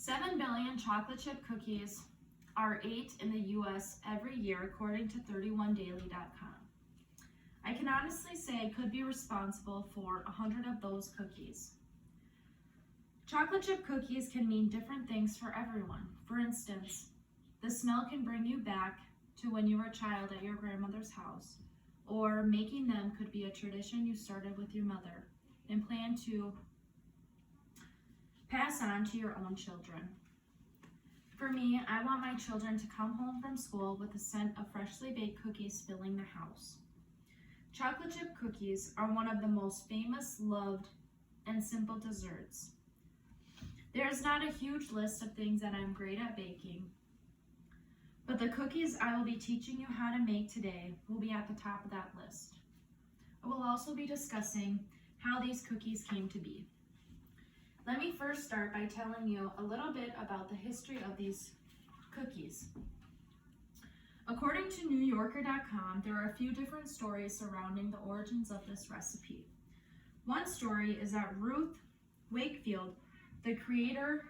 7 billion chocolate chip cookies are ate in the US every year, according to 31daily.com. I can honestly say I could be responsible for 100 of those cookies. Chocolate chip cookies can mean different things for everyone. For instance, the smell can bring you back to when you were a child at your grandmother's house, or making them could be a tradition you started with your mother and plan to pass on to your own children. For me, I want my children to come home from school with the scent of freshly baked cookies filling the house. Chocolate chip cookies are one of the most famous, loved, and simple desserts. There is not a huge list of things that I'm great at baking, but the cookies I will be teaching you how to make today will be at the top of that list. I will also be discussing how these cookies came to be. Let me first start by telling you a little bit about the history of these cookies. According to NewYorker.com, there are a few different stories surrounding the origins of this recipe. One story is that Ruth Wakefield, the creator,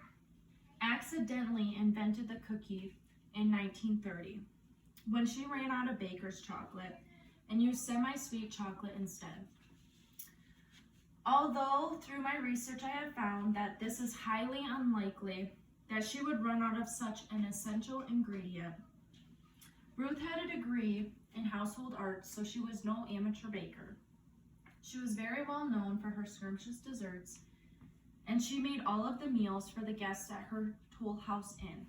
accidentally invented the cookie in 1930 when she ran out of baker's chocolate and used semi-sweet chocolate instead. Although through my research I have found that this is highly unlikely that she would run out of such an essential ingredient. Ruth had a degree in household arts, so she was no amateur baker. She was very well known for her scrumptious desserts, and she made all of the meals for the guests at her Toll House Inn.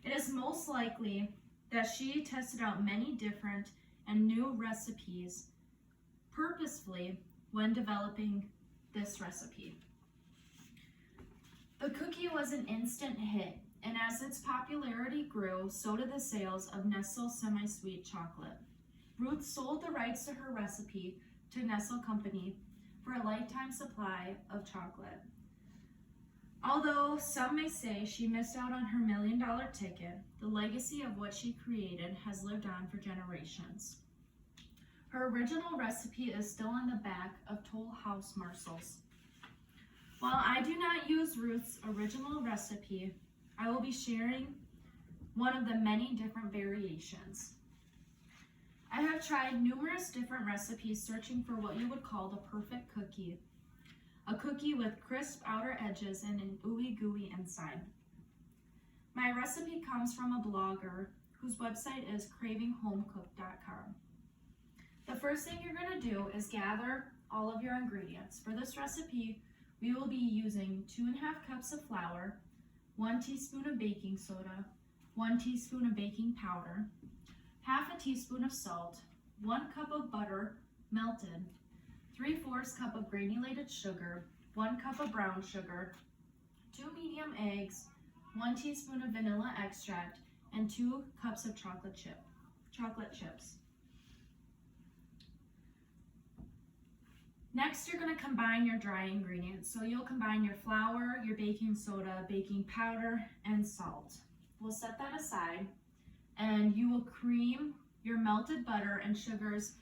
It is most likely that she tested out many different and new recipes purposefully when developing this recipe. The cookie was an instant hit, and as its popularity grew, so did the sales of Nestle semi-sweet chocolate. Ruth sold the rights to her recipe to Nestle Company for a lifetime supply of chocolate. Although some may say she missed out on her $1 million ticket, the legacy of what she created has lived on for generations. Her original recipe is still on the back of Toll House morsels. While I do not use Ruth's original recipe, I will be sharing one of the many different variations. I have tried numerous different recipes searching for what you would call the perfect cookie, a cookie with crisp outer edges and an ooey gooey inside. My recipe comes from a blogger whose website is cravinghomecooked.com. The first thing you're going to do is gather all of your ingredients. For this recipe, we will be using 2.5 cups of flour, 1 teaspoon of baking soda, 1 teaspoon of baking powder, half a teaspoon of salt, 1 cup of butter melted, 3/4 cup of granulated sugar, 1 cup of brown sugar, 2 medium eggs, 1 teaspoon of vanilla extract, and 2 cups of chocolate chips. Next, you're going to combine your dry ingredients. So you'll combine your flour, your baking soda, baking powder, and salt. We'll set that aside, and you will cream your melted butter and sugars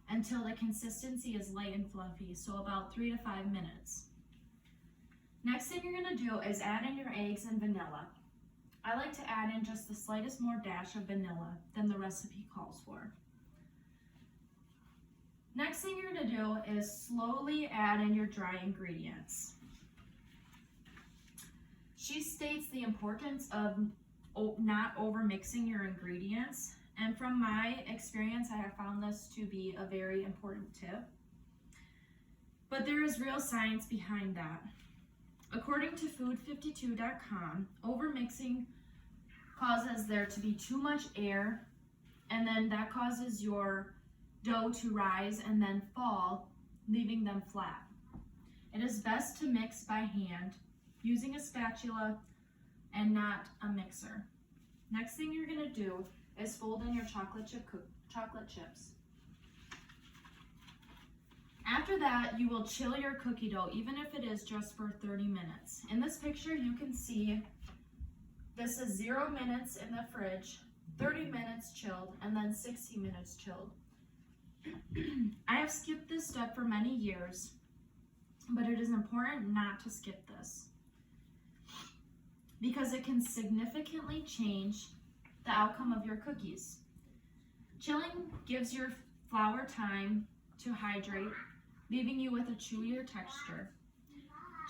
until the consistency is light and fluffy, so about 3 to 5 minutes. Next thing you're going to do is add in your eggs and vanilla. I like to add in just the slightest more dash of vanilla than the recipe calls for. Next thing you're going to do is slowly add in your dry ingredients. She states the importance of not over mixing your ingredients, and from my experience I have found this to be a very important tip. But there is real science behind that. According to food52.com, overmixing causes there to be too much air, and then that causes your dough to rise and then fall, leaving them flat. It is best to mix by hand using a spatula and not a mixer. Next thing you're going to do is fold in your chocolate chips. After that, you will chill your cookie dough, even if it is just for 30 minutes. In this picture, you can see this is 0 minutes in the fridge, 30 minutes chilled, and then 60 minutes chilled. I have skipped this step for many years, but it is important not to skip this. because it can significantly change the outcome of your cookies. Chilling gives your flour time to hydrate, leaving you with a chewier texture.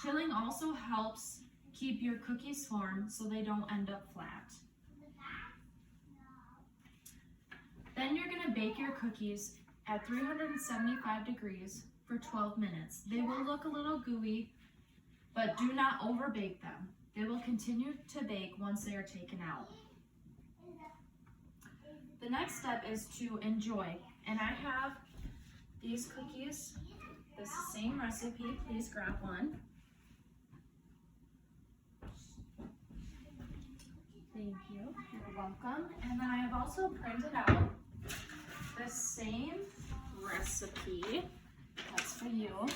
Chilling also helps keep your cookies warm so they don't end up flat. Then you're going to bake your cookies at 375 degrees for 12 minutes. They will look a little gooey, but do not overbake them. They will continue to bake once they are taken out. The next step is to enjoy, and I have these cookies, this same recipe. Please grab one. Thank you. You're welcome. And then I have also printed out the same recipe. That's for you.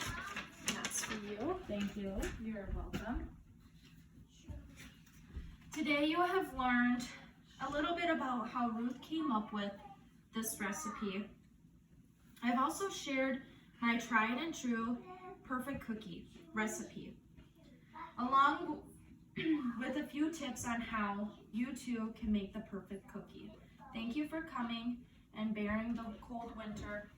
That's for you. Thank you. You're welcome. Today you have learned a little bit about how Ruth came up with this recipe. I've also shared my tried and true perfect cookie recipe, along with a few tips on how you too can make the perfect cookie. Thank you for coming and bearing the cold winter